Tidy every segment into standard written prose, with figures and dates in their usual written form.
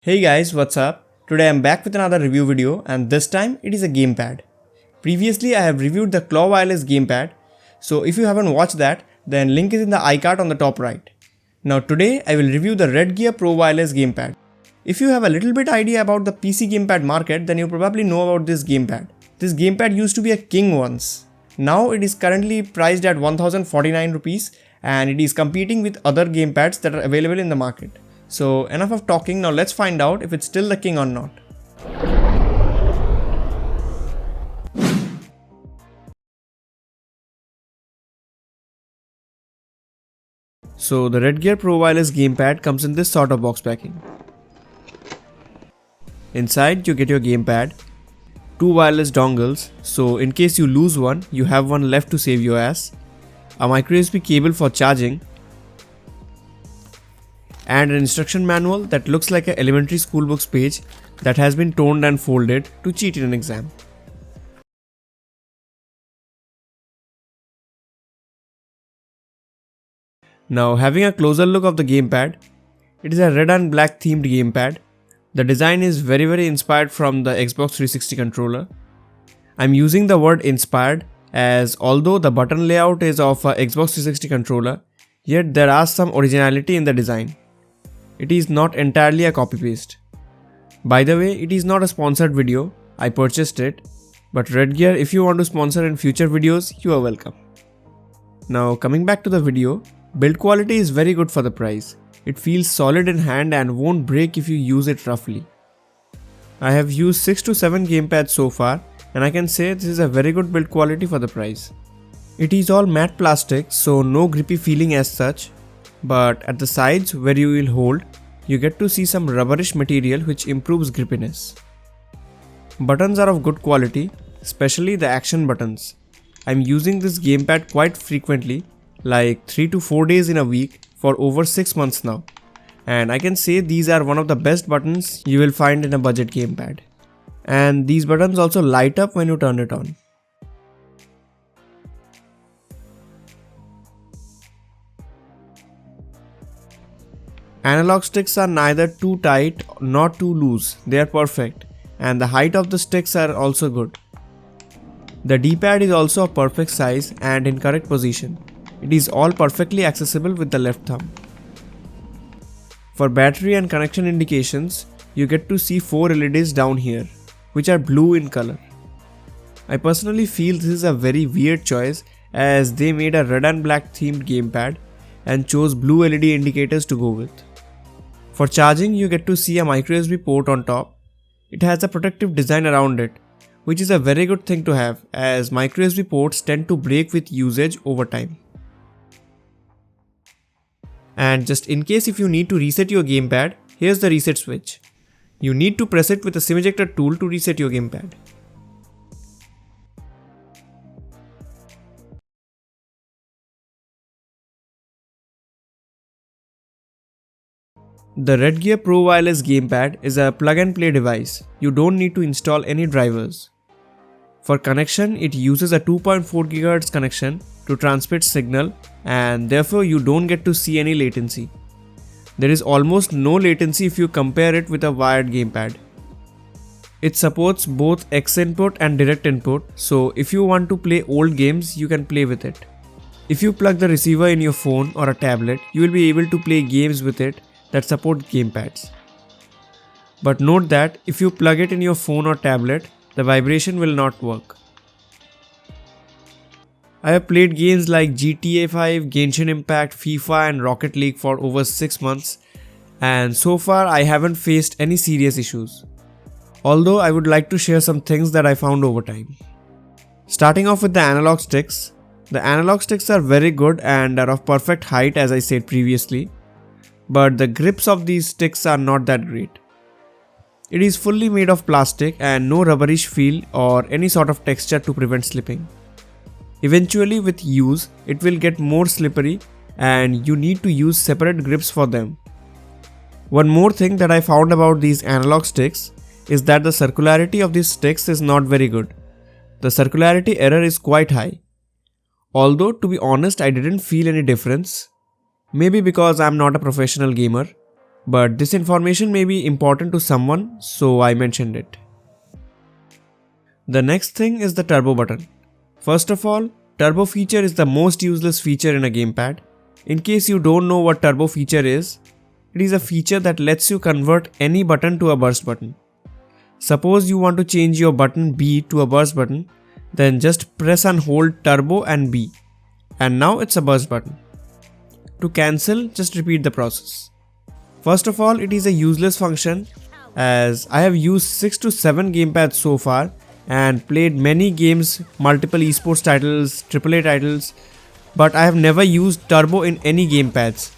Hey guys, what's up? Today I'm back with another review video and this time it is a gamepad. Previously I have reviewed the Claw Wireless gamepad, so if you haven't watched that, then link is in the iCard on the top right. Now today I will review the Redgear Pro Wireless gamepad. If you have a little bit idea about the PC gamepad market, then you probably know about this gamepad. This gamepad used to be a king once. Now it is currently priced at 1049 rupees and it is competing with other gamepads that are available in the market. So enough of talking, now let's find out if it's still the king or not. So the Redgear Pro Wireless gamepad comes in this sort of box packing. Inside you get your gamepad, two wireless dongles, so in case you lose one, you have one left to save your ass, a micro USB cable for charging, and an instruction manual that looks like an elementary school books page that has been torn and folded to cheat in an exam. Now having a closer look of the gamepad, it is a red and black themed gamepad. The design is very inspired from the Xbox 360 controller. I'm using the word inspired as although the button layout is of a Xbox 360 controller, yet there are some originality in the design. It is not entirely a copy paste. By the way, it is not a sponsored video, I purchased it, but Redgear, if you want to sponsor in future videos, you are welcome. Now coming back to the video, build quality is very good for the price. It feels solid in hand and won't break if you use it roughly. I have used 6 to 7 gamepads so far and I can say this is a very good build quality for the price. It is all matte plastic, so no grippy feeling as such, but at the sides where you will hold, you get to see some rubberish material which improves grippiness. Buttons are of good quality, especially the action buttons. I'm using this gamepad quite frequently, like 3 to 4 days in a week for over 6 months now, and I can say these are one of the best buttons you will find in a budget gamepad. And these buttons also light up when you turn it on. Analog sticks are neither too tight nor too loose, they are perfect, and the height of the sticks are also good. The D-pad is also a perfect size and in correct position. It is all perfectly accessible with the left thumb. For battery and connection indications, you get to see 4 LEDs down here, which are blue in color. I personally feel this is a very weird choice as they made a red and black themed gamepad and chose blue LED indicators to go with. For charging, you get to see a micro USB port on top. It has a protective design around it, which is a very good thing to have as micro USB ports tend to break with usage over time. And just in case if you need to reset your gamepad, here's the reset switch. You need to press it with the SIM ejector tool to reset your gamepad. The Redgear Pro Wireless gamepad is a plug and play device. You don't need to install any drivers. For connection, it uses a 2.4 GHz connection to transmit signal and therefore you don't get to see any latency. There is almost no latency if you compare it with a wired gamepad. It supports both X input and direct input, so if you want to play old games, you can play with it. If you plug the receiver in your phone or a tablet, you will be able to play games with it that support gamepads. But note that if you plug it in your phone or tablet, the vibration will not work. I have played games like GTA 5, Genshin Impact, FIFA and Rocket League for over 6 months and so far I haven't faced any serious issues. Although I would like to share some things that I found over time. Starting off with the analog sticks. The analog sticks are very good and are of perfect height as I said previously, but the grips of these sticks are not that great. It is fully made of plastic and no rubberish feel or any sort of texture to prevent slipping. Eventually with use, it will get more slippery and you need to use separate grips for them. One more thing that I found about these analog sticks is that the circularity of these sticks is not very good. The circularity error is quite high. Although to be honest, I didn't feel any difference. Maybe because I'm not a professional gamer. but this information may be important to someone, so I mentioned it. The next thing is the turbo button. First of all, turbo feature is the most useless feature in a gamepad. In case you don't know what turbo feature is, it is a feature that lets you convert any button to a burst button. Suppose you want to change your button B to a burst button, then just press and hold turbo and B, and now it's a burst button. To cancel, just repeat the process. First of all, it is a useless function as I have used 6 to 7 gamepads so far and played many games, multiple esports titles, AAA titles, but I have never used turbo in any gamepads.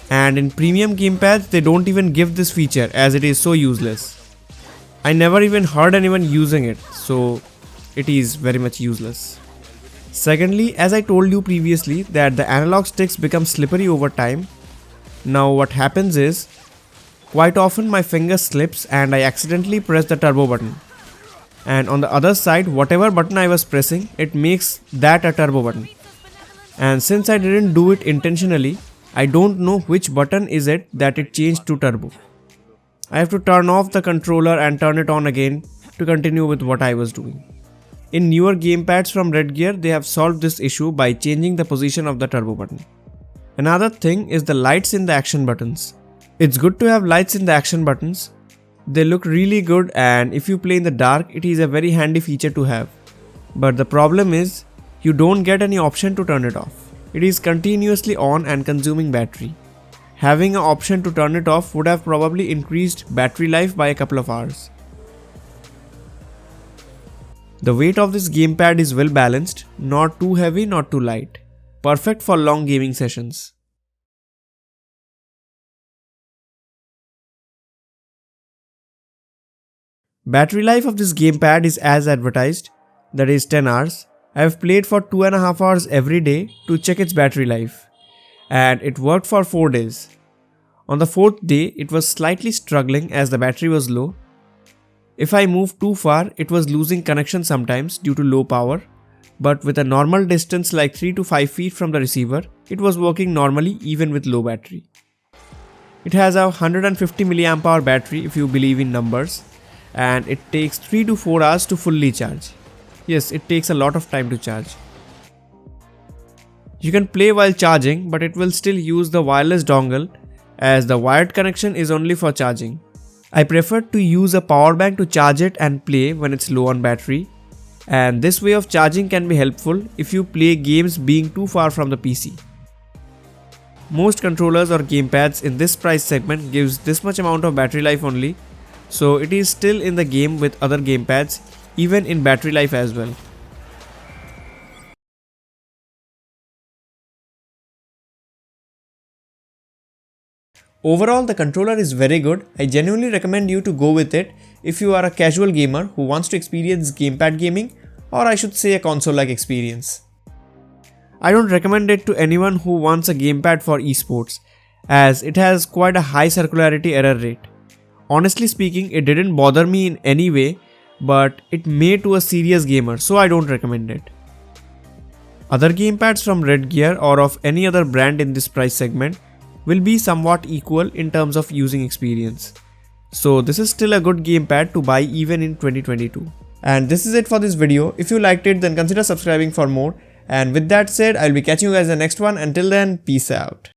And in premium gamepads, they don't even give this feature as it is so useless. I never even heard anyone using it, so it is very much useless. Secondly, as I told you previously that the analog sticks become slippery over time. Now what happens is, quite often my finger slips and I accidentally press the turbo button. And on the other side, whatever button I was pressing, it makes that a turbo button. And since I didn't do it intentionally, I don't know which button is it that it changed to turbo. I have to turn off the controller and turn it on again to continue with what I was doing. In newer gamepads from Redgear, they have solved this issue by changing the position of the turbo button. Another thing is the lights in the action buttons. It's good to have lights in the action buttons. They look really good, and if you play in the dark, it is a very handy feature to have. But the problem is, you don't get any option to turn it off. It is continuously on and consuming battery. Having an option to turn it off would have probably increased battery life by a couple of hours. The weight of this gamepad is well balanced, not too heavy, not too light. Perfect for long gaming sessions. Battery life of this gamepad is as advertised, that is 10 hours. I have played for 2.5 hours every day to check its battery life, and it worked for 4 days. On the 4th day, it was slightly struggling as the battery was low. If I moved too far, it was losing connection sometimes due to low power, but with a normal distance like 3 to 5 feet from the receiver, it was working normally even with low battery. It has a 150 mAh battery if you believe in numbers, and it takes 3 to 4 hours to fully charge. Yes, it takes a lot of time to charge. You can play while charging, but it will still use the wireless dongle as the wired connection is only for charging. I prefer to use a power bank to charge it and play when it's low on battery, and this way of charging can be helpful if you play games being too far from the PC. Most controllers or gamepads in this price segment gives this much amount of battery life only, so it is still in the game with other gamepads, even in battery life as well. Overall, the controller is very good. I genuinely recommend you to go with it if you are a casual gamer who wants to experience gamepad gaming, or I should say a console-like experience. I don't recommend it to anyone who wants a gamepad for esports, as it has quite a high circularity error rate. Honestly speaking, it didn't bother me in any way, but it may to a serious gamer, so I don't recommend it. Other gamepads from Redgear or of any other brand in this price segment will be somewhat equal in terms of using experience. So this is still a good gamepad to buy even in 2022. And this is it for this video. If you liked it, then consider subscribing for more. And with that said, I'll be catching you guys in the next one. Until then, peace out.